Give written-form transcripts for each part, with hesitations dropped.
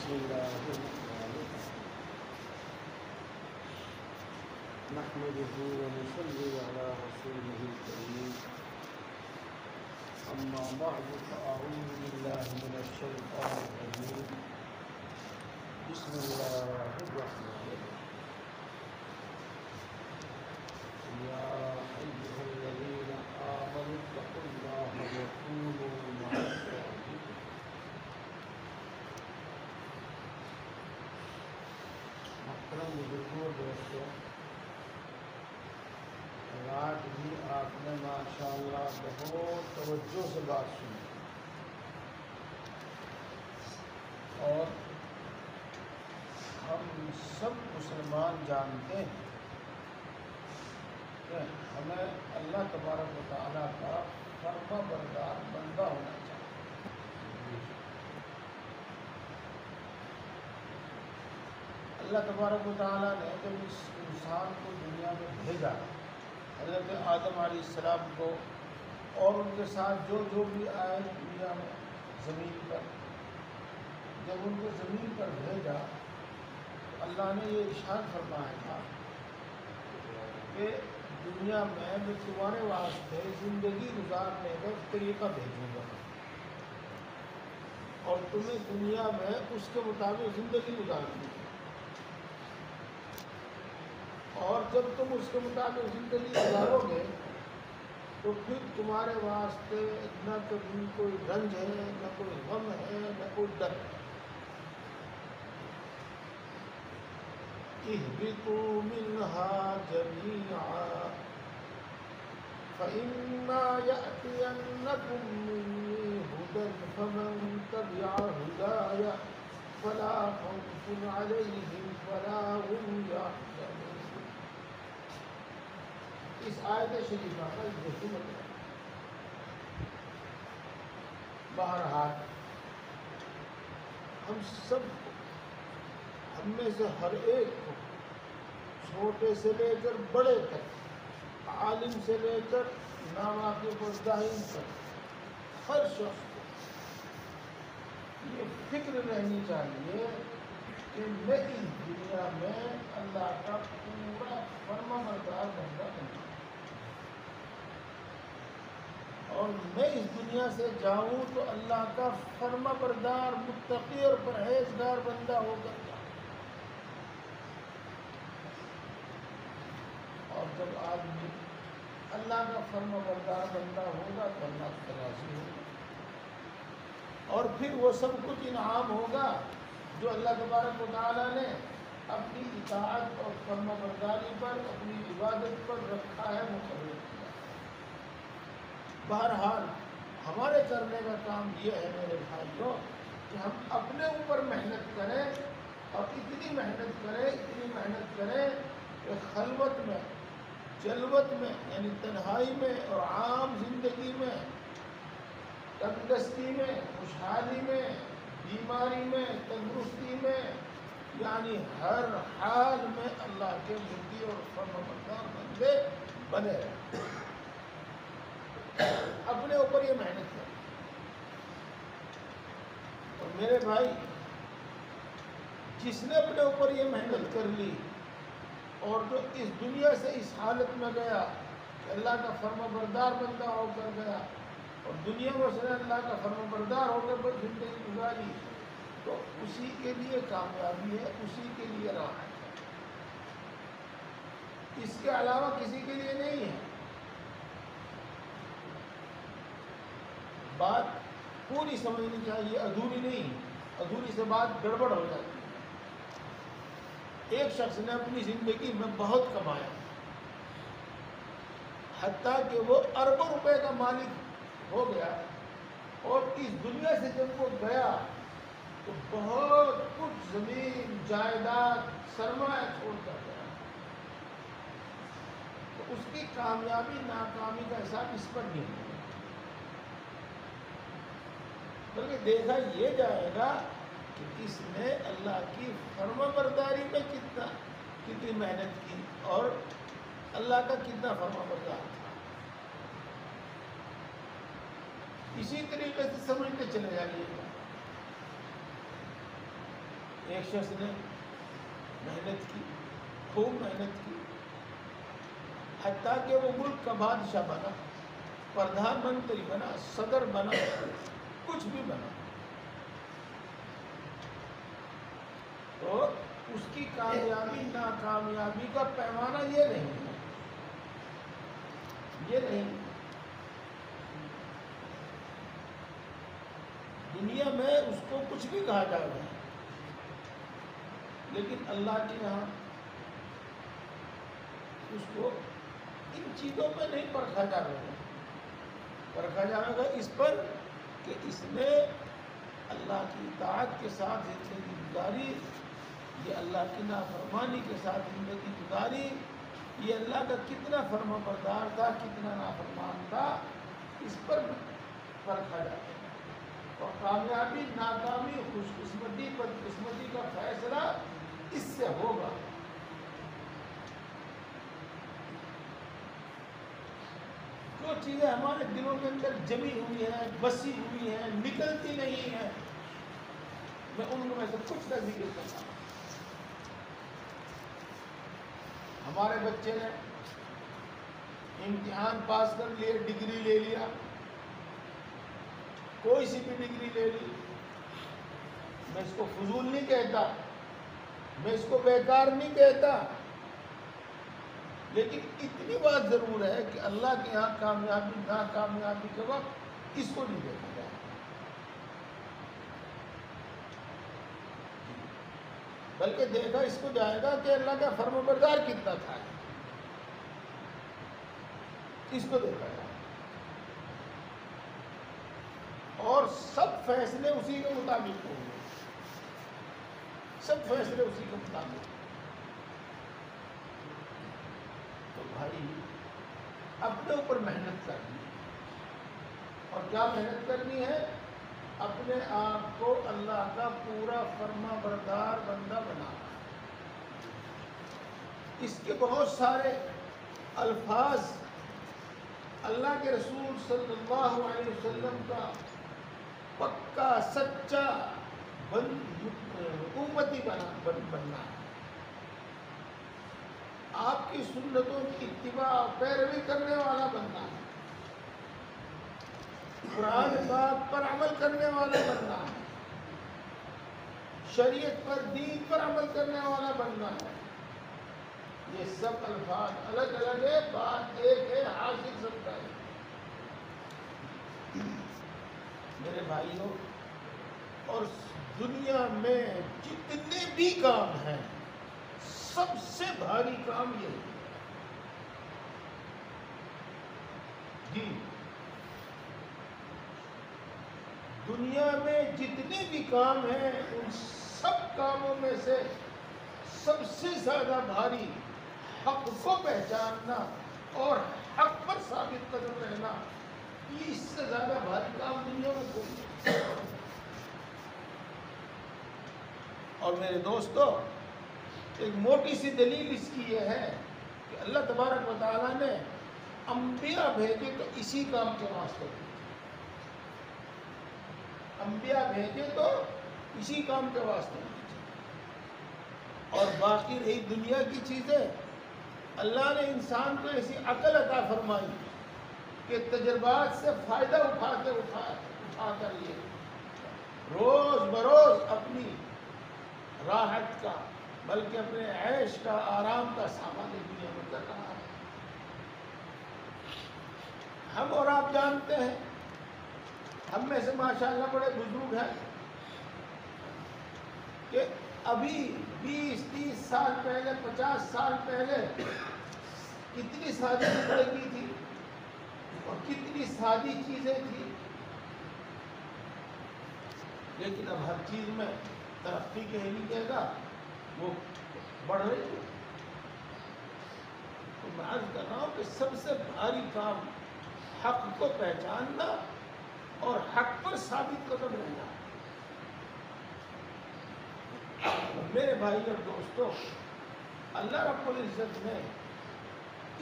بسم الله الرحمن الرحيم نحمده ونصلي على رسوله الكريم أما بعد فأعوذ بالله من الشيطان الرجيم بسم الله الرحمن الرحيم يا أيها الذين آمنوا اتقوا الله وكونوا مع الصادقين محترم بزرگوں دوستوں، آج بھی آپ نے ماشاءاللہ بہت توجہ سے بات سنی اور ہم سب مسلمان جانتے ہیں کہ ہمیں اللہ تبارک و تعالیٰ کا فرما بردار بندہ ہونا چاہیے۔ اللہ تبارک و تعالیٰ نے جب اس انسان کو دنیا میں بھیجا، حضرت آدم علیہ السلام کو اور ان کے ساتھ جو بھی آئے دنیا میں زمین پر، جب ان کو زمین پر بھیجا اللہ نے یہ ارشاد فرمایا تھا کہ دنیا میں تمہارے واسطے زندگی گزارنے کا طریقہ بھیجوں گا اور تمہیں دنیا میں اس کے مطابق زندگی گزارنی ہے، اور جب تم اس کے مطابق زندگی گزارو گے تو پھر تمہارے واسطے نہ کبھی کوئی رنج ہے، نہ کوئی غم ہے، نہ کوئی ڈر ہے۔ اہبطوا منها جميعا فإما يأتينكم مني هدى فمن تبع هداي فلا خوف عليهم ولا هم يحزنون۔ اس آیت شریفہ کا یہی مطلب ہے۔ بہرحال ہم سب کو، ہم میں سے ہر ایک کو، چھوٹے سے لے کر بڑے تک، عالم سے لے کر ناواقف و جاہل تک، ہر شخص کو یہ فکر رہنی چاہیے کہ میں اس دنیا میں اللہ کا پورا فرما بردار بندہ بنوں اور میں اس دنیا سے جاؤں تو اللہ کا فرما بردار، متقی اور پرہیزگار بندہ ہو کر جاؤں۔ اور جب آدمی اللہ کا فرما بردار بندہ ہوگا تو اللہ سے راضی ہوگا اور پھر وہ سب کچھ انعام ہوگا جو اللہ تبارک و تعالیٰ نے اپنی اطاعت اور فرما برداری پر، اپنی عبادت پر رکھا ہے، مقرر کیا۔ بہرحال ہمارے کرنے کا کام یہ ہے میرے بھائیوں کہ ہم اپنے اوپر محنت کریں اور اتنی محنت کریں کہ خلوت میں، جلوت میں یعنی تنہائی میں اور عام زندگی میں، تندرستی میں، خوشحالی میں، بیماری میں، تندرستی میں، یعنی ہر حال میں اللہ کے مطیع اور فرما بردار بندے بنے رہیں۔ اپنے اوپر یہ محنت کریں۔ اور میرے بھائی، جس نے اپنے اوپر یہ محنت کر لی اور جو اس دنیا سے اس حالت میں گیا کہ اللہ کا فرما بردار بندہ ہو کر گیا اور دنیا میں اس نے اللہ کا فرما بردار ہو کر زندگی گزاری، تو اسی کے لیے کامیابی ہے، اسی کے لیے راحت ہے، اس کے علاوہ کسی کے لیے نہیں ہے۔ بات پوری سمجھنی چاہیے، ادھوری نہیں، ادھوری سے بات گڑبڑ ہو جاتی ہے۔ ایک شخص نے اپنی زندگی میں بہت کمایا، حتیٰ کہ وہ اربوں روپے کا مالک ہو گیا، اور اس دنیا سے جب وہ گیا تو بہت کچھ زمین، جائیداد، سرمایہ چھوڑ کر گیا، تو اس کی کامیابی ناکامی کا حساب اس پر نہیں ہے، بلکہ دیکھا یہ جائے گا کہ اس نے اللہ کی فرما برداری میں کتنی محنت کی اور اللہ کا کتنا فرما بردار تھا۔ اسی طریقے سے سمجھتے چلے جائیے گا۔ ایک شخص نے محنت کی، خوب محنت کی، حتیٰ کہ وہ ملک کا بادشاہ بنا، پردھان منتری بنا، صدر بنا، کچھ بھی بنا، تو اس کی کامیابی ناکامیابی کا پیمانہ یہ نہیں ہے، یہ نہیں۔ دنیا میں اس کو کچھ بھی کہا جائے گا، لیکن اللہ کے یہاں اس کو ان چیزوں میں نہیں پرکھا جا رہا ہے، پرکھا جا رہا ہے اس پر کہ اس نے اللہ کی اطاعت کے ساتھ زندگی گزاری، یہ اللہ کی نافرمانی کے ساتھ زندگی گزاری، یہ اللہ کا کتنا فرما بردار تھا، کتنا نافرمان تھا، اس پر پرکھا جاتا ہے۔ اور کامیابی ناکامی، خوش قسمتی بدقسمتی کا فیصلہ اس سے ہوگا۔ جو چیزیں ہمارے دلوں کے اندر جمی ہوئی ہیں، بسی ہوئی ہیں، نکلتی نہیں ہیں، میں ان میں سے کچھ کا ذکر کرتا ہوں۔ ہمارے بچے نے امتحان پاس کر لیے، ڈگری لے لیا، کوئی سی بھی ڈگری لے لی، میں اس کو فضول نہیں کہتا، میں اس کو بیکار نہیں کہتا، لیکن اتنی بات ضرور ہے کہ اللہ کے یہاں کامیابی ناکامیابی کے وقت اس کو نہیں دیکھا جائے، بلکہ دیکھا اس کو جائے گا کہ اللہ کا فرمانبردار کتنا تھا، اس کو دیکھا جائے، اور سب فیصلے اسی کے مطابق ہوں گے، سب فیصلے اسی کے مطابق۔ تو بھائی اپنے اوپر محنت کرنی ہے، اور کیا محنت کرنی ہے؟ اپنے آپ کو اللہ کا پورا فرما بردار بندہ بنانا۔ اس کے بہت سارے الفاظ اللہ کے رسول صلی اللہ علیہ وسلم کا پکا سچا امتی بننا ہے، آپ کی سنتوں کی اتباع پیروی کرنے والا بننا ہے، قرآن پاک پر عمل کرنے والا بننا ہے، شریعت پر، دین پر عمل کرنے والا بننا ہے۔ یہ سب الفاظ الگ الگ ہے، بات ایک ہے، حاصل سب کا ہے۔ میرے بھائیوں، اور دنیا میں جتنے بھی کام ہیں، سب سے بھاری کام یہ ہے جی، دنیا میں جتنے بھی کام ہیں ان سب کاموں میں سے سب سے زیادہ بھاری حق کو پہچاننا اور حق پر ثابت قدم رہنا، اس سے زیادہ بھاری کام دنیا میں کوئی نہیں۔ اور میرے دوستو، ایک موٹی سی دلیل اس کی یہ ہے کہ اللہ تبارک و تعالیٰ نے انبیاء بھیجے تو اسی کام کے واسطے، انبیاء بھیجے تو اسی کام کے واسطے، اور باقی رہی دنیا کی چیزیں، اللہ نے انسان کو ایسی عقل عطا فرمائی کہ تجربات سے فائدہ اٹھا کر یہ روز بروز اپنی راحت کا، بلکہ اپنے عیش کا، آرام کا سامان دنیا میں کر رہا ہے۔ ہم اور آپ جانتے ہیں، ہم میں سے ماشاءاللہ بڑے بزرگ ہیں کہ ابھی 20-30 سال پہلے، 50 سال پہلے کتنی سادی زندگی تھی اور کتنی سادی چیزیں تھیں، لیکن اب ہر چیز میں ترقی کہہ لیجیے گا، وہ بڑھ رہی ہے۔ تو میں عرض کر رہا ہوں کہ سب سے بھاری کام حق کو پہچاننا اور حق پر ثابت قدم رہنا۔ میرے بھائی اور دوستو، اللہ رب العزت نے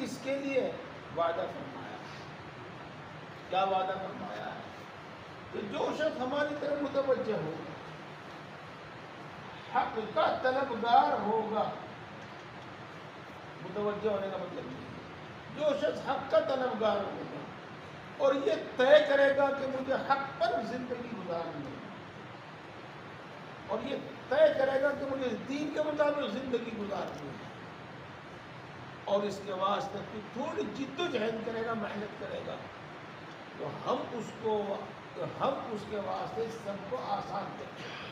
اس کے لیے وعدہ فرمایا ہے۔ کیا وعدہ فرمایا ہے؟ کہ جو شخص ہماری طرف متوجہ ہو، حق کا طلبگار ہوگا. متوجہ ہونے کا مطلب یہ ہے جو شخص حق کا طلبگار ہوگا اور یہ طے کرے گا کہ مجھے حق پر زندگی گزارنی ہے، اور یہ طے کرے گا کہ مجھے دین کے مطابق زندگی گزارنی ہے، اور اس کے واسطے تھوڑی جد و جہد کرے گا، محنت کرے گا، تو ہم اس کے واسطے سب کو آسان کرتے ہیں.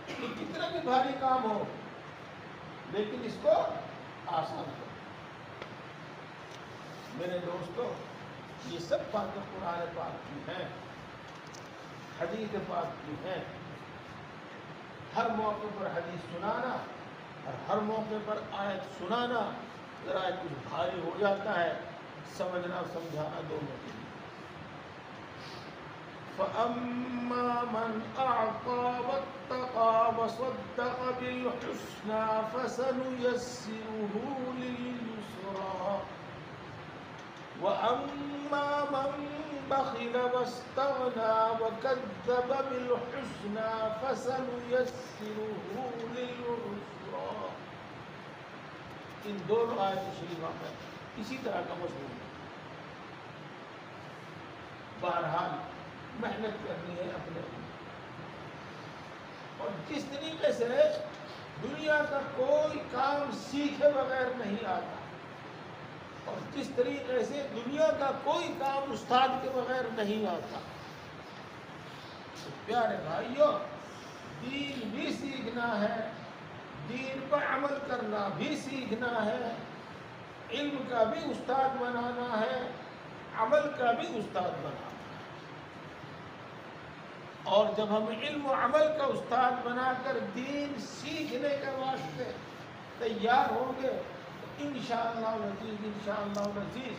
یہ کتنا بھی بھاری کام ہو لیکن اس کو آسان کرو. میرے دوستو، یہ سب باتیں قرآن پاک کی ہیں، حدیث پاک کی ہیں. ہر موقع پر حدیث سنانا اور ہر موقع پر آیت سنانا ذرا کچھ بھاری ہو جاتا ہے، سمجھنا سمجھانا دونوں کے لیے. فَأَمَّا مَنْ أَعْطَى وَاتَّقَى وَصَدَّقَ بِالْحُسْنَى فَسَنُيَسِّرُهُ لِلْيُسْرَى وَأَمَّا مَنْ بَخِلَ وَاسْتَغْنَى وَكَذَّبَ بِالْحُسْنَى فَسَنُيَسِّرُهُ لِلْعُسْرَى. ان دونوں آیات شریفہ میں اسی طرح کا مضمون ہے. بہرحال محنت کرنی ہے اپنے اور جس طریقے سے دنیا کا کوئی کام سیکھے بغیر نہیں آتا اور جس طریقے سے دنیا کا کوئی کام استاد کے بغیر نہیں آتا، تو پیارے بھائیوں، دین بھی سیکھنا ہے، دین پر عمل کرنا بھی سیکھنا ہے، علم کا بھی استاد بنانا ہے، عمل کا بھی استاد بنانا ہے. اور جب ہم علم و عمل کا استاد بنا کر دین سیکھنے کے واسطے تیار ہوں گے تو انشاءاللہ العزیز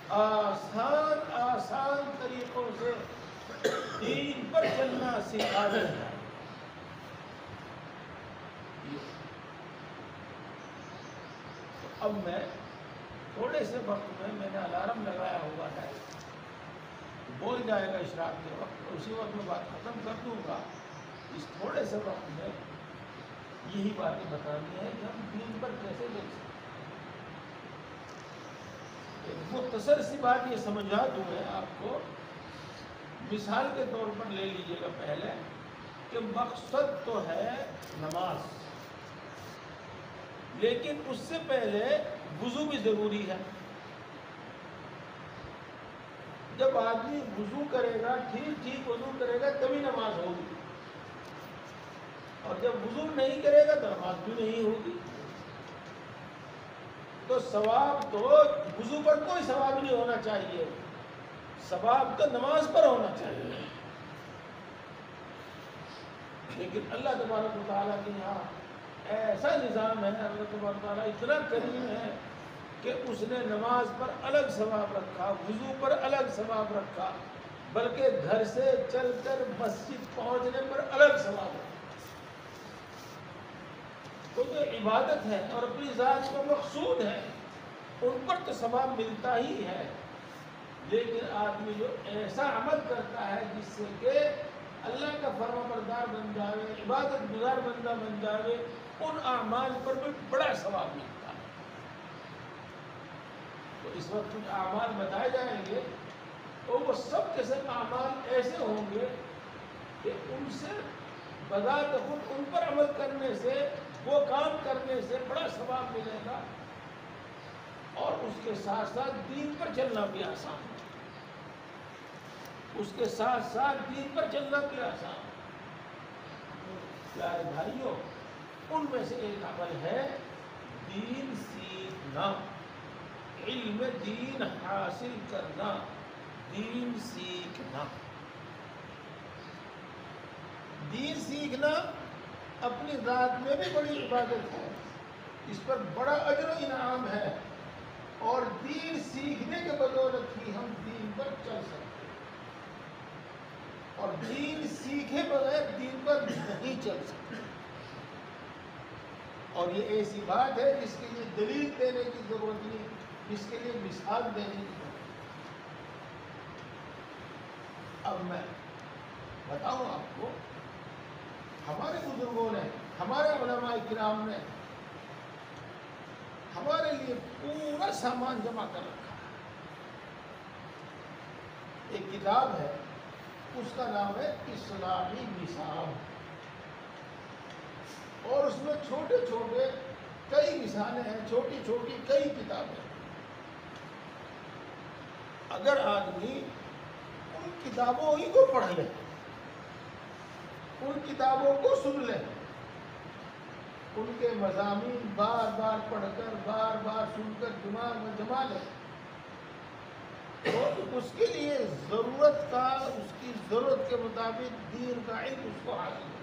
آسان طریقوں سے دین پر چلنا سکھا دیں گے. اب میں تھوڑے سے وقت میں نے الارم لگایا ہوا ہے، بول جائے گا اشراق کے وقت، اسی وقت میں بات ختم کر دوں گا. اس تھوڑے سے وقت میں یہی باتیں بتانی ہے کہ ہم دین پر کیسے چل سکتے. ایک مختصر سی بات یہ سمجھا دوں میں آپ کو، مثال کے طور پر لے لیجئے گا پہلے کہ مقصد تو ہے نماز، لیکن اس سے پہلے وضو بھی ضروری ہے. جب آدمی وضو کرے گا، ٹھیک وضو کرے گا تبھی نماز ہوگی، اور جب وضو نہیں کرے گا تو نماز بھی نہیں ہوگی. تو ثواب تو وضو پر کوئی ثواب نہیں ہونا چاہیے، ثواب تو نماز پر ہونا چاہیے. لیکن اللہ تبارک و تعالیٰ کے یہاں ایسا نظام ہے، اللہ تبارک و تعالیٰ اتنا کریم ہے کہ اس نے نماز پر الگ ثواب رکھا، وضو پر الگ ثواب رکھا، بلکہ گھر سے چل کر مسجد پہنچنے پر الگ ثواب رکھا. تو جو عبادت ہے اور اپنی ذات کو مقصود ہے ان پر تو ثواب ملتا ہی ہے، لیکن آدمی جو ایسا عمل کرتا ہے جس سے کہ اللہ کا فرما بردار بن جاوے، عبادت گزار بندہ بن جاوے، ان اعمال پر بھی بڑا ثواب ملتا ہے. تو اس وقت کچھ اعمال بتائے جائیں گے اور وہ سب کے سب اعمال ایسے ہوں گے کہ ان سے بذات خود ان پر عمل کرنے سے، وہ کام کرنے سے بڑا ثواب ملے گا، اور اس کے ساتھ ساتھ دین پر چلنا بھی آسان ہے. اس کے ساتھ ساتھ دین پر چلنا بھی آسان ہے. پیارے بھائیوں، ان میں سے ایک عمل ہے دین سیکھنا، علم دین حاصل کرنا، دین سیکھنا. دین سیکھنا اپنی ذات میں بھی بڑی عبادت ہے، اس پر بڑا اجر و انعام ہے، اور دین سیکھنے کے بدولت ہی ہم دین پر چل سکتے ہیں، اور دین سیکھے بغیر دین پر نہیں چل سکتے. اور یہ ایسی بات ہے جس کے لیے دلیل دینے کی ضرورت نہیں، جس کے لیے مثال دینے کی ضرورت نہیں. اب میں بتاؤں آپ کو ہمارے بزرگوں نے، ہمارے علماء کرام نے ہمارے لیے پورا سامان جمع کر رکھا ہے۔ ایک کتاب ہے، اس کا نام ہے اصلاحی نصاب، اور اس میں چھوٹے چھوٹے کئی مثالیں ہیں، چھوٹی چھوٹی کئی کتابیں۔ اگر آدمی ان کتابوں ہی کو پڑھ لے، ان کتابوں کو سن لے، ان کے مضامین بار بار پڑھ کر، بار بار سن کر دماغ میں جما لے، تو اس کے لیے ضرورت کا، اس کی ضرورت کے مطابق دین کا علم اس کو حاصل ہوگا۔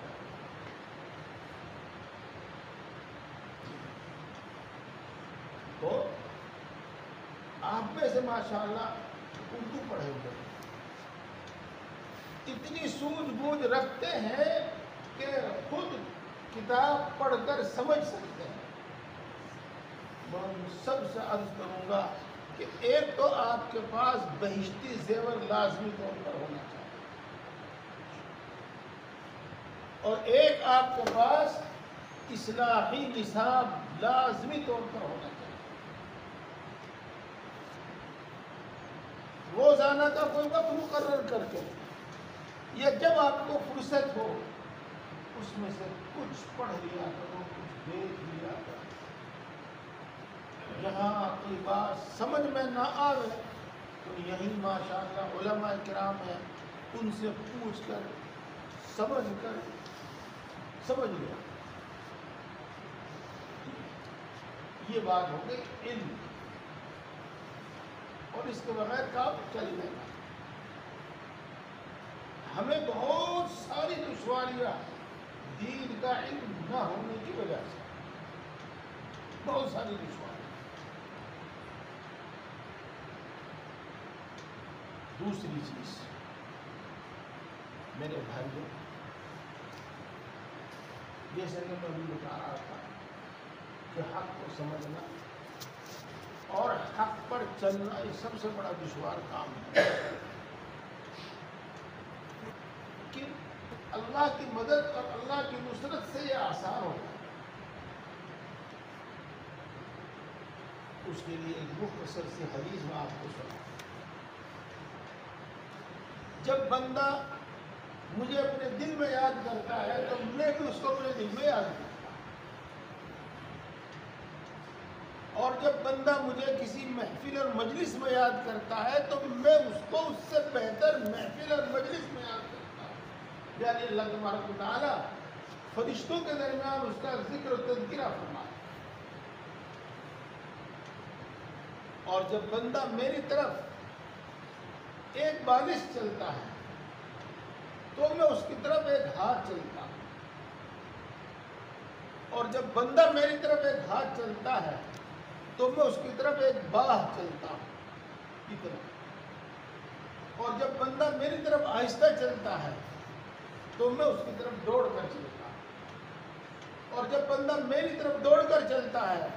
تو آپ میں سے ماشاءاللہ اردو پڑھے ہوئے اتنی سوجھ بوجھ رکھتے ہیں کہ خود کتاب پڑھ کر سمجھ سکتے ہیں۔ میں ان سب سے عرض کروں گا کہ ایک تو آپ کے پاس بہشتی زیور لازمی طور پر ہونا چاہیے، اور ایک آپ کے پاس اصلاحی نصاب لازمی طور پر ہونا چاہیے۔ روزانہ کا کوئی وقت مقرر کر کے، یا جب آپ کو فرصت ہو، اس میں سے کچھ پڑھ لیا کرو، کچھ دیکھ لیا کرو۔ جہاں کوئی بات سمجھ میں نہ آئے تو یہی ماشاءاللہ علماء کرام ہیں، ان سے پوچھ کر سمجھ لیا۔ یہ بات ہو گئی علم، اور اس کے بغیر کام چل نہیں گا۔ ہمیں بہت ساری دشواریاں دین کا علم نہ ہونے کی وجہ سے، بہت ساری دشواریاں۔ دوسری چیز میرے بھائیوں، جیسے کہ میں بھی بتا رہا تھا کہ حق کو سمجھنا اور حق پر چلنا یہ سب سے بڑا دشوار کام ہے، کہ اللہ کی مدد اور اللہ کی نصرت سے یہ آسان ہوتا ہے۔ اس کے لیے ایک مختصر سی حدیث میں آپ کو سنا۔ جب بندہ مجھے اپنے دل میں یاد کرتا ہے تو میں بھی اس کو اپنے دل میں یاد کرتا ہوں، اور جب بندہ مجھے کسی محفل اور مجلس میں یاد کرتا ہے تو میں اس کو اس سے بہتر محفل اور مجلس میں یاد کرتا ہوں۔ یعنی اللہ تبارک و تعالیٰ فرشتوں کے درمیان اس کا ذکر و تذکرہ فرماتا ہے، اور جب بندہ میری طرف ایک بالش چلتا ہے تو میں اس کی طرف ایک ہاتھ چلتا ہوں، اور جب بندہ میری طرف ایک ہاتھ چلتا ہے تو میں اس کی طرف ایک باہ چلتا ہوں کی طرف، اور جب بندہ میری طرف آہستہ چلتا ہے تو میں اس کی طرف دوڑ کر چلتا ہوں، اور جب بندہ میری طرف دوڑ کر چلتا ہے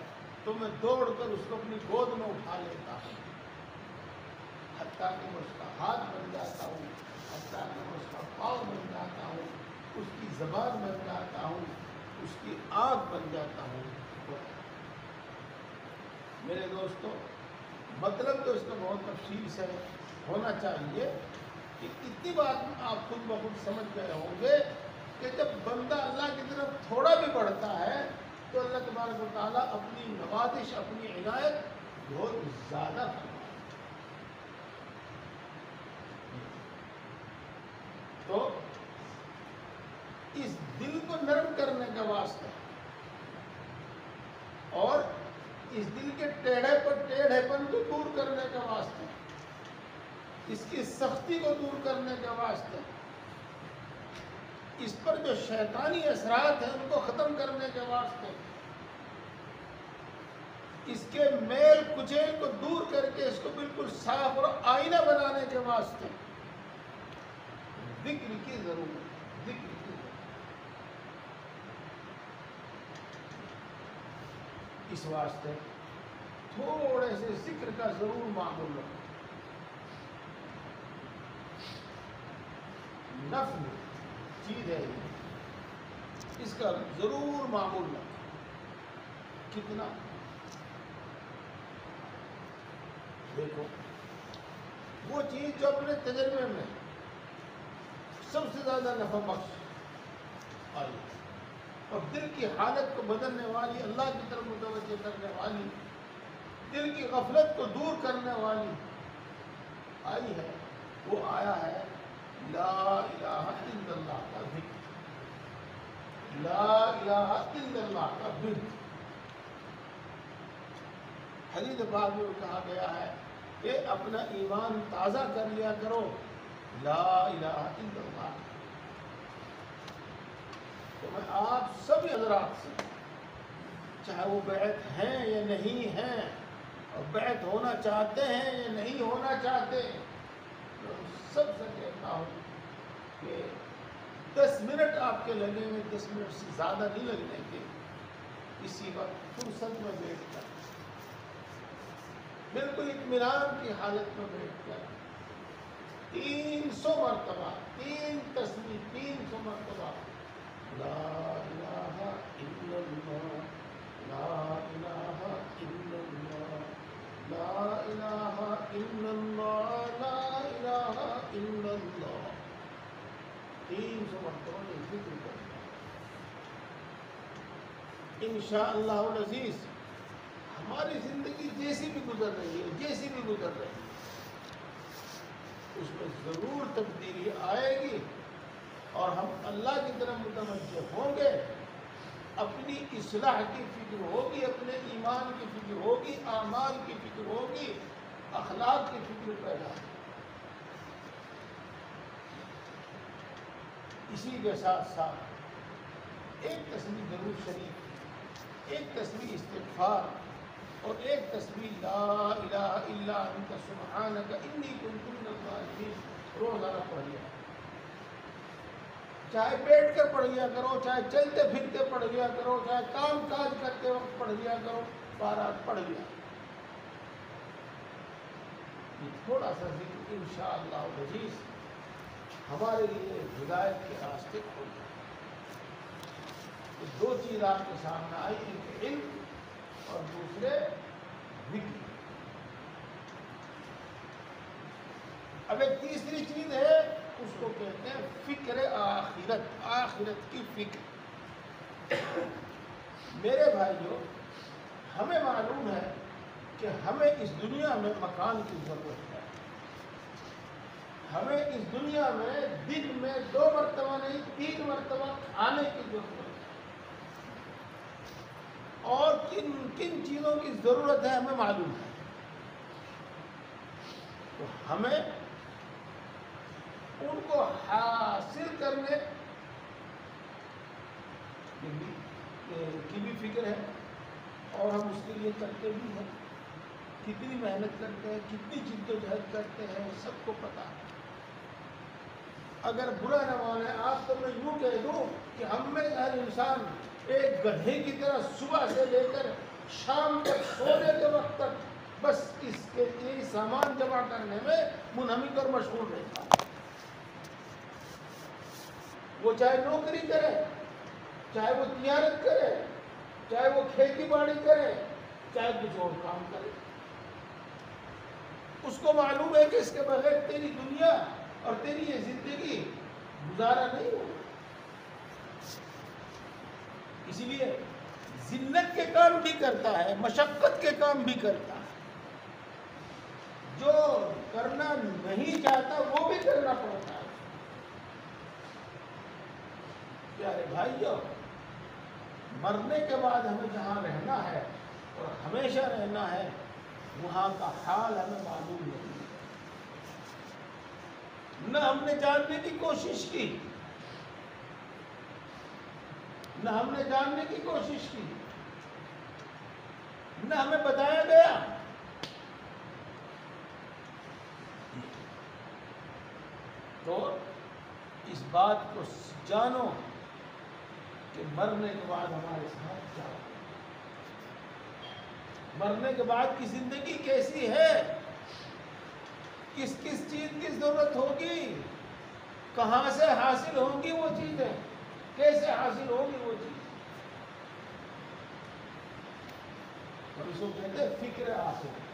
تو میں دوڑ کر اس کو اپنی گود میں اٹھا لیتا ہوں، حتیٰ کہ میں اس کا ہاتھ بن جاتا ہوں، حتیٰ کہ میں اس کا پاؤں بن جاتا ہوں، اس کی زبان بن جاتا ہوں، اس کی آنکھ بن جاتا ہوں۔ میرے دوستو، مطلب تو اس کا بہت تفصیل سے ہونا چاہیے کہ اتنی بات آپ خود بخود سمجھ گئے ہوں گے کہ جب بندہ اللہ کی طرف تھوڑا بھی بڑھتا ہے تو اللہ تبارک و تعالیٰ اپنی نوازش، اپنی عنایت بہت زیادہ کرتا ہے۔ تو اس دل کو نرم کرنے کا واسطہ اور اس دل کے ٹیڑھے پن کو دور کرنے کا واسطہ، اس کی سختی کو دور کرنے کا واسطہ، اس پر جو شیطانی اثرات ہیں ان کو ختم کرنے کے واسطے، اس کے میل کچیل کو دور کر کے اس کو بالکل صاف اور آئینہ بنانے کے واسطے ذکر کی ضرورت، ذکر کی ضرورت۔ اس واسطے تھوڑے سے ذکر کا ضرور معمول رکھو۔ نفل چیز ہے یہ، اس کا ضرور معمول رکھیں. کتنا دیکھو وہ چیز جو اپنے تجربے میں سب سے زیادہ نفع بخش آئی اور دل کی حالت کو بدلنے والی، اللہ کی طرف متوجہ کرنے والی، دل کی غفلت کو دور کرنے والی آئی ہے، وہ آیا ہے لا الہ الا اللہ کا ذکر. لا الہ الا اللہ کا ذکر. حدیث پاک میں کہا گیا ہے کہ اپنا ایمان تازہ کر لیا کرو لا الہ الا اللہ. تو میں آپ سبھی حضرات سے، چاہے وہ بیعت ہیں یا نہیں ہیں، اور بیعت ہونا چاہتے ہیں یا نہیں ہونا چاہتے، میں سب سے کہتا ہوں کہ 10 منٹ آپ کے لگیں گے، 10 منٹ سے زیادہ نہیں لگنے کے. اسی وقت فرصت میں بیٹھ کر بالکل اطمینان کی حالت میں بیٹھ کر 300 مرتبہ 3 تسبیح 300 مرتبہ لا الہ الا اللہ، لا الہ الا اللہ، لا الہ الا اللہ، لا الہ الا اللہ 300 مرتبہ یہ ذکر کرنا. انشاءاللہ العزیز ہماری زندگی جیسی بھی گزر رہی ہے اس میں ضرور تبدیلی آئے گی، اور ہم اللہ کی طرف متوجہ ہوں گے. اپنی اصلاح کی فکر ہوگی، اپنے ایمان کی فکر ہوگی، اعمال کی فکر ہوگی، اخلاق کی فکر پیدا ہوگی. اسی کے ساتھ ساتھ ایک تسبیح ضرور شریف، ایک تسبیح استغفار، اور ایک تسبیح لا الہ الا انت سبحانک انی کنت من الظالمین روزانہ پڑھیا. چاہے بیٹھ کر پڑھ لیا کرو، چاہے چلتے پھرتے پڑھ لیا کرو، چاہے کام کاج کرتے وقت پڑھ لیا کرو، بارات پڑھ لیا. یہ تھوڑا سا ذکر انشاءاللہ العزیز ہمارے لیے ہدایت کے راستے کھول جائے. دو چیز آپ کے سامنے آئی، ایک علم اور دوسرے ذکر. اب ایک تیسری چیز ہے، اس کو کہتے ہیں فکر آخرت، آخرت کی فکر. میرے بھائیو، ہمیں معلوم ہے کہ ہمیں اس دنیا میں مکان کی ضرورت ہے. ہمیں اس دنیا میں دن میں 2 مرتبہ نہیں 3 مرتبہ کھانے کی ضرورت ہے. اور کن کن چیزوں کی ضرورت ہے ہمیں معلوم ہے. تو ہمیں ان کو حاصل کرنے کی بھی فکر ہے، اور ہم اس کے لیے کرتے بھی ہیں. کتنی محنت کرتے ہیں، کتنی جد و جہد کرتے ہیں، وہ سب کو پتا ہے. اگر برا نہ مانے آپ تو میں یوں کہہ دوں کہ ہم میں ہر انسان ایک گدھے کی طرح صبح سے لے کر شام تک سونے کے وقت تک بس اس کے سامان جمع کرنے میں منہمک اور مشغول رہتا ہے. وہ چاہے نوکری کرے، چاہے وہ تجارت کرے، چاہے وہ کھیتی باڑی کرے، چاہے کچھ اور کام کرے، اس کو معلوم ہے کہ اس کے بغیر تیری دنیا اور تیری یہ زندگی گزارا نہیں ہوگا. اسی لیے ذلت کے کام بھی کرتا ہے، مشقت کے کام بھی کرتا ہے. جو کرنا نہیں چاہتا وہ بھی کرنا پڑتا ہے. پیارے بھائیو، مرنے کے بعد ہمیں جہاں رہنا ہے اور ہمیشہ رہنا ہے، وہاں کا حال ہمیں معلوم نہیں. نہ ہم نے جاننے کی کوشش کی، نہ ہم نے جاننے کی کوشش کی، نہ ہمیں بتایا گیا. تو اس بات کو جانو کہ مرنے کے بعد ہمارے ساتھ کیا ہوگا، مرنے کے بعد کی زندگی کیسی ہے، کس کس چیز کی ضرورت ہوگی، کہاں سے حاصل ہوں گی وہ چیزیں. کیسے حاصل ہوگی وہ چیز؟ اور اس کو کہتے ہیں فکر آخرت۔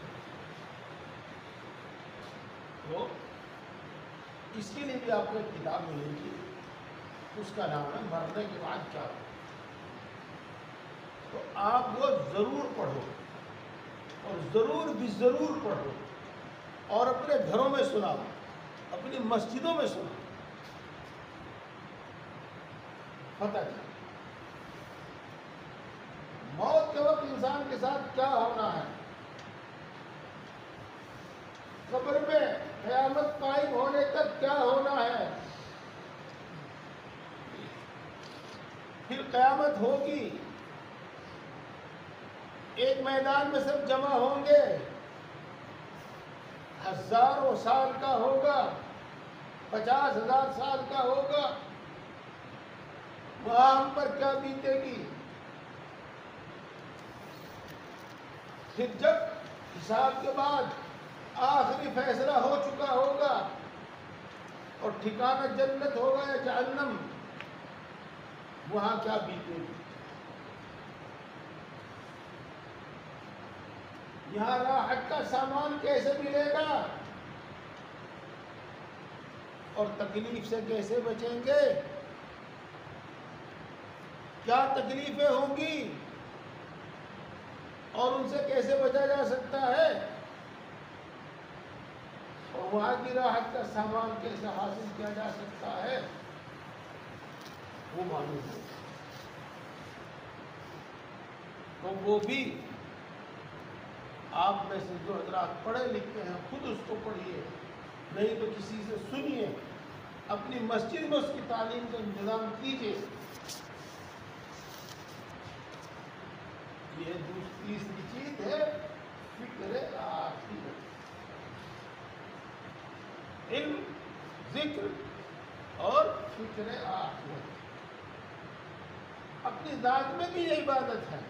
تو اس کے لیے بھی آپ کو ایک کتاب ملے گی، اس کا نام ہے مرنے کے بعد کیا ہو۔ تو آپ وہ ضرور پڑھو، اور ضرور بھی ضرور پڑھو، اور اپنے گھروں میں سناؤ، اپنی مسجدوں میں سناؤ، پتہ چلا موت کے وقت انسان کے ساتھ کیا ہونا ہے، قبر میں قیامت قائم ہونے تک کیا ہونا ہے، پھر قیامت ہوگی، ایک میدان میں سب جمع ہوں گے، ہزاروں سال کا ہوگا، 50,000 سال کا ہوگا، وہاں ہم پر کیا بیتے گی، پھر جب حساب کے بعد آخری فیصلہ ہو چکا ہوگا اور ٹھکانہ جنت ہوگا یا جہنم، وہاں کیا بیتے گی، یہاں راحت کا سامان کیسے ملے گا، اور تکلیف سے کیسے بچیں گے، کیا تکلیفیں ہوں گی اور ان سے کیسے بچا جا سکتا ہے، اور وہاں کی راحت کا سامان کیسے حاصل کیا جا سکتا ہے، وہ معلوم ہے۔ تو وہ بھی آپ میں سے جو حضرات پڑھے لکھے ہیں خود اس کو پڑھیے، نہیں تو کسی سے سنیے، اپنی مسجد میں اس کی تعلیم کا انتظام کیجیے۔ یہ تیسری چیز ہے فکر آخرت، علم، ذکر اور فکر آخرت۔ اپنی ذات میں بھی یہ عبادت ہے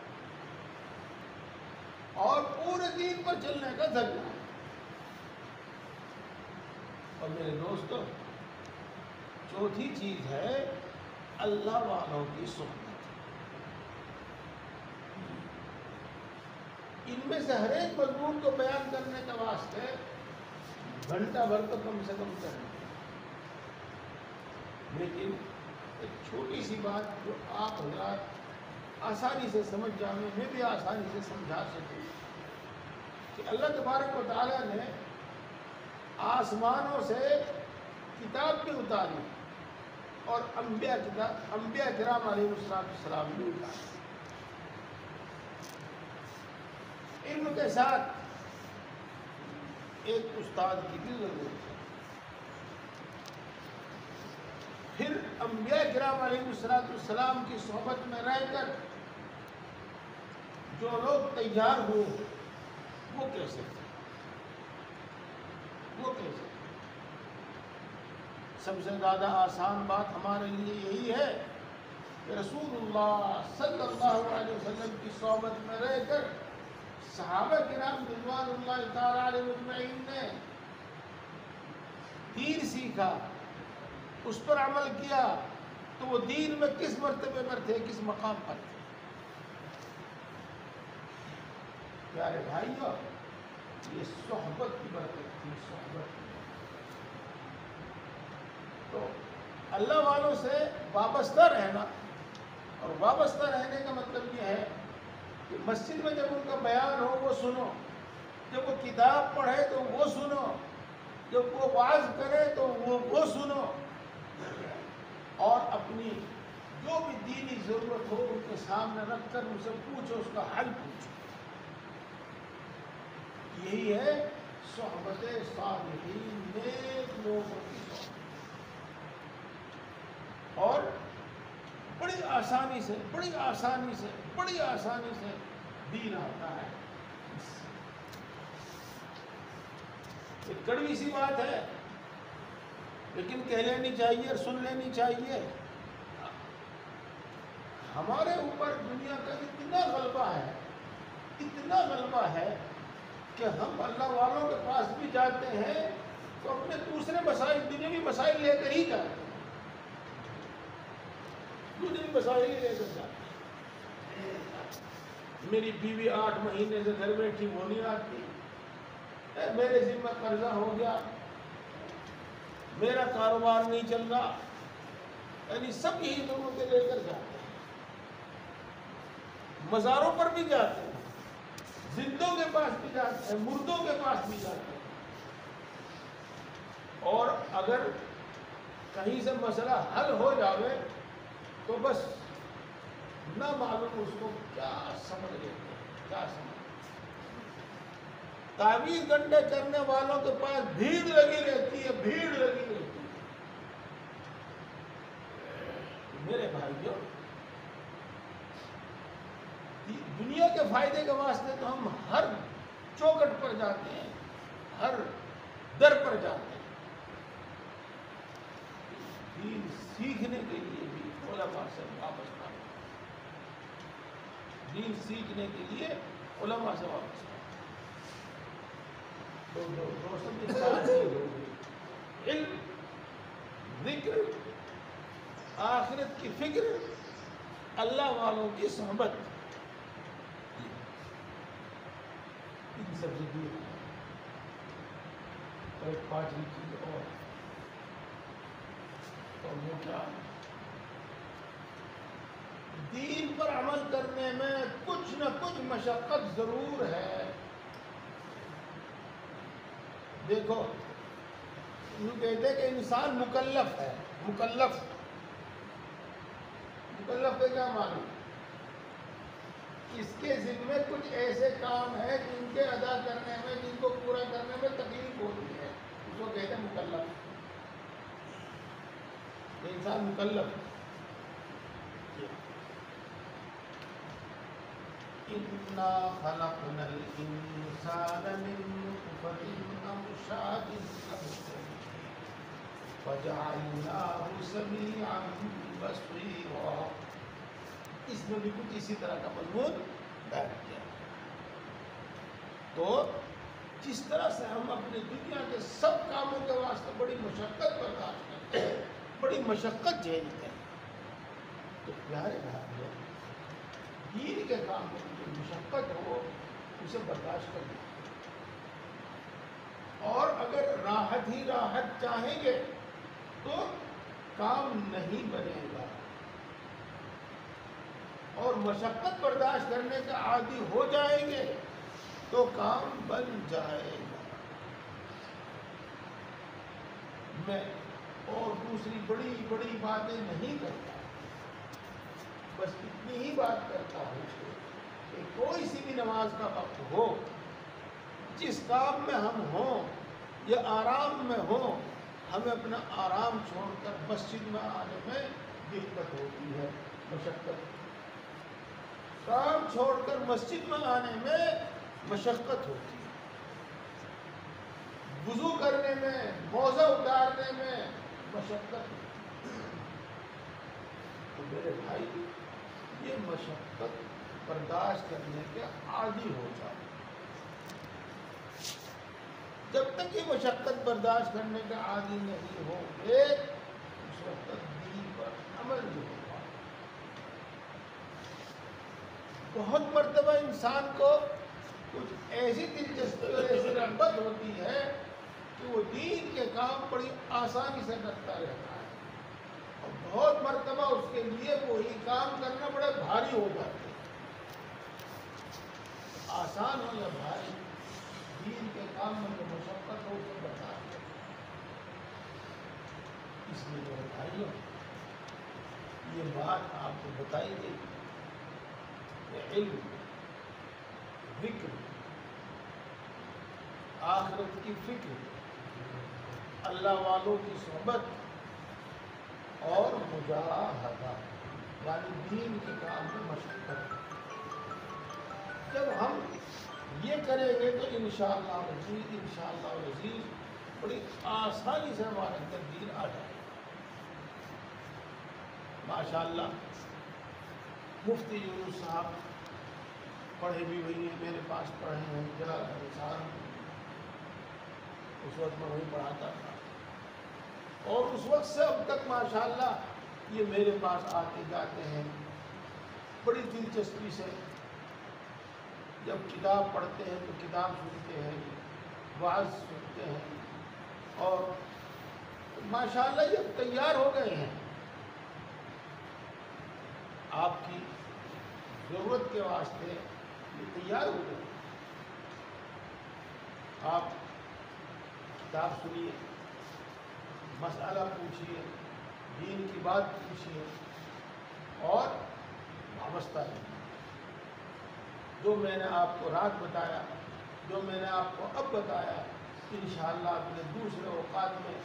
اور پورے دین پر چلنے کا ذریعہ ہے۔ اور میرے دوستو، چوتھی چیز ہے اللہ والوں کی صحبت۔ ان میں سے ہر ایک مضمون کو بیان کرنے کے واسطے گھنٹہ بھر تو کم سے کم کرنا، لیکن ایک چھوٹی سی بات جو آپ حضرات آسانی سے سمجھ جانے میں بھی آسانی سے سمجھا سکیں کہ اللہ تبارک و تعالیٰ نے آسمانوں سے کتاب بھی اتاری اور انبیاء کرام علیہ السلام بھی اتارے۔ علم کے ساتھ ایک استاد کی بھی ضرورت ہے۔ پھر انبیاء کرام علیہ السلام کی صحبت میں رہ کر جو لوگ تیار ہوئے وہ کیسے تھے، سب سے زیادہ آسان بات ہمارے لیے یہی ہے کہ رسول اللہ صلی اللہ علیہ وسلم کی صحبت میں رہ کر صحابہ کرام رضوان اللہ تعالی علیہ اجمعین نے دین سیکھا، اس پر عمل کیا، تو وہ دین میں کس مرتبے پر تھے، کس مقام پر تھے۔ پیارے بھائیو، یہ صحبت کی برکت تھی، صحبت کی۔ تو اللہ والوں سے وابستہ رہنا، اور وابستہ رہنے کا مطلب یہ ہے کہ مسجد میں جب ان کا بیان ہو وہ سنو، جب وہ کتاب پڑھے تو وہ سنو، جب وہ واعظ کرے تو وہ سنو، اور اپنی جو بھی دینی ضرورت ہو ان کے سامنے رکھ کر ان سے پوچھو، اس کا حل پوچھو۔ یہی ہے صحبت صالحین، نیک لوگوں کی صحبت۔ اور بڑی آسانی سے دین آتا ہے۔ ایک کڑوی سی بات ہے لیکن کہہ لینی چاہیے اور سن لینی چاہیے۔ ہمارے اوپر دنیا کا اتنا غلبہ ہے کہ ہم اللہ والوں کے پاس بھی جاتے ہیں تو اپنے دوسرے مسائل، دنیاوی مسائل لے کر ہی جاتے ہیں۔ مجھے مسائل ہی لے کر جاتے. میری بیوی 8 مہینے سے گھر بیٹھی وہ نہیں آتی, میرے ذمہ قرضہ ہو گیا, میرا کاروبار نہیں چل رہا, یعنی سب یہی دونوں کے لے کر جاتے ہیں. مزاروں پر بھی جاتے ہیں, زندوں کے پاس بھی جاتے ہیں, مردوں کے پاس بھی جاتے ہیں. اور اگر کہیں سے مسئلہ حل ہو جاوے تو بس نہ معلوم اس کو کیا سمجھ لیتے ہیں, کیا سمجھ. تعویذ گنڈے کرنے والوں کے پاس بھیڑ لگی رہتی ہے, بھیڑ لگی رہتی ہے. میرے بھائیوں, دنیا کے فائدے کے واسطے تو ہم ہر چوکٹ پر جاتے ہیں, ہر در پر جاتے ہیں. دین سیکھنے کے لیے بھی علماء سے واپس آئے, دین سیکھنے کے لیے علماء سے واپس آئے. تو دوستوں کی بات یہ ہوگی, علم, ذکر, آخرت کی فکر, اللہ والوں کی صحبت, ان سب سے دور. اور ایک 5ویں چیز اور وہ کیا, دین پر عمل کرنے میں کچھ نہ کچھ مشقت ضرور ہے. دیکھو, یوں کہتے ہیں کہ انسان مکلف ہے. مکلف کے کیا معنی؟ اس کے ذمہ کچھ ایسے کام ہیں جن کے ادا کرنے میں, جن کو پورا کرنے میں تکلیف ہوتی ہے, اس کو کہتے ہیں مکلف. انسان مکلف. اِنَّا خَلَقْنَا الْإِنسَانَ مِن نُطْفَةٍ أَمْشَاجٍ نَبْتَلِيهِ فَجَعَلْنَاهُ سَمِيعًا بَصِيرًا. اس میں بھی کچھ اسی طرح کا مضمون بیان کیا. تو جس طرح سے ہم اپنی دنیا کے سب کاموں کے واسطے بڑی مشقت برداشت کرتے ہیں, بڑی مشقت جھیلتے ہیں, تو پیارے بھائیوں, دین کے کام میں جو مشقت ہو اسے برداشت کر دیں. اور اگر راحت ہی راحت چاہیں گے تو کام نہیں بنے گا, اور مشقت برداشت کرنے کا عادی ہو جائیں گے تو کام بن جائے گا. میں اور دوسری بڑی بڑی باتیں نہیں کرتا, بس اتنی ہی بات کرتا ہوں کہ کوئی سی بھی نماز کا وقت ہو, جس کام میں ہم ہوں یا آرام میں ہوں, ہمیں اپنا آرام چھوڑ کر مسجد میں آنے میں دقت ہوتی ہے, مشقت. کام چھوڑ کر مسجد میں آنے میں مشقت ہوتی ہے, وضو کرنے میں, موزہ اتارنے میں مشقت ہوتی ہے. تو میرے بھائی, یہ مشقت برداشت کرنے کے عادی ہو جائے. جب تک یہ مشقت برداشت کرنے کا عادی نہیں ہو گے اس وقت تک دین پر عمل نہیں ہوگا. بہت مرتبہ انسان کو کچھ ایسی دلچسپی اور ایسی رغبت ہوتی ہے کہ وہ دین کے کام بڑی آسانی سے کرتا رہتا ہے, اور بہت مرتبہ اس کے لیے وہی کام کرنا بڑے بھاری ہو جاتے ہیں. آسان ہو یا بھاری, دین کے کام میں جو مشقت ہو اسے برداشت کریں. اس لیے میرے بھائیوں, یہ بات آپ کو بتائی گئی کہ علم, ذکر, آخرت کی فکر, اللہ والوں کی صحبت اور مجاہدہ, یعنی دین کے کام میں مشقت. جب ہم یہ کریں گے تو انشاءاللہ العزیز بڑی آسانی سے ہمارے اندر دین آ جائے گا. ماشاءاللہ مفتی یونس صاحب پڑھے بھی ہوئی ہیں, میرے پاس پڑھے ہیں, جلال انصار, اس وقت میں وہی پڑھاتا تھا, اور اس وقت سے اب تک ماشاءاللہ یہ میرے پاس آتے جاتے ہیں بڑی دلچسپی سے، جب کتاب پڑھتے ہیں تو کتاب سنتے ہیں، وعظ سنتے ہیں، اور ماشاءاللہ یہ تیار ہو گئے ہیں آپ کی ضرورت کے واسطے، یہ تیار ہو گئے۔ آپ کتاب سنیے، مسئلہ پوچھیے، دین کی بات پوچھیے اور وابستہ رہیے۔ جو میں نے آپ کو رات بتایا، جو میں نے آپ کو اب بتایا، انشاءاللہ اپنے دوسرے اوقات میں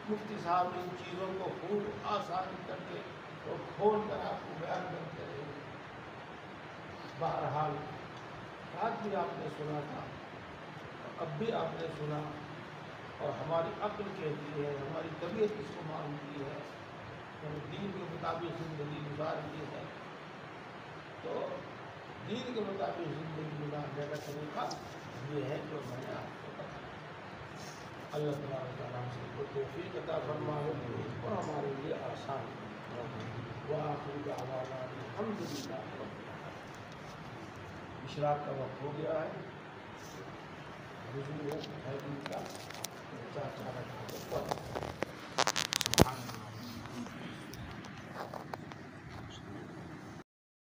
مفتی صاحب ان چیزوں کو خوب آسان کر کے اور کھول کر آپ کو بیان کرتے رہے۔ بہرحال رات بھی آپ نے سنا تھا، اب بھی آپ نے سنا، اور ہماری عقل کہتی ہے، ہماری طبیعت اس کو مانتی ہے، ہم دین کے مطابق زندگی گزارتی ہے، تو دین کے مطابق زندگی گزارنے کا طریقہ یہ ہے جو میں نے آپ کو بتایا۔ اللہ تبارک تعالیٰ ہم سب کو توفیق عطا فرمائے اور ہمارے لیے آسان وآخر دعوانا الحمدللہ رب العالمین۔ اشراق کا وقت ہو گیا ہے، وضو ہے کا 4 رکعتیں پڑھ۔ سبحان اللہ۔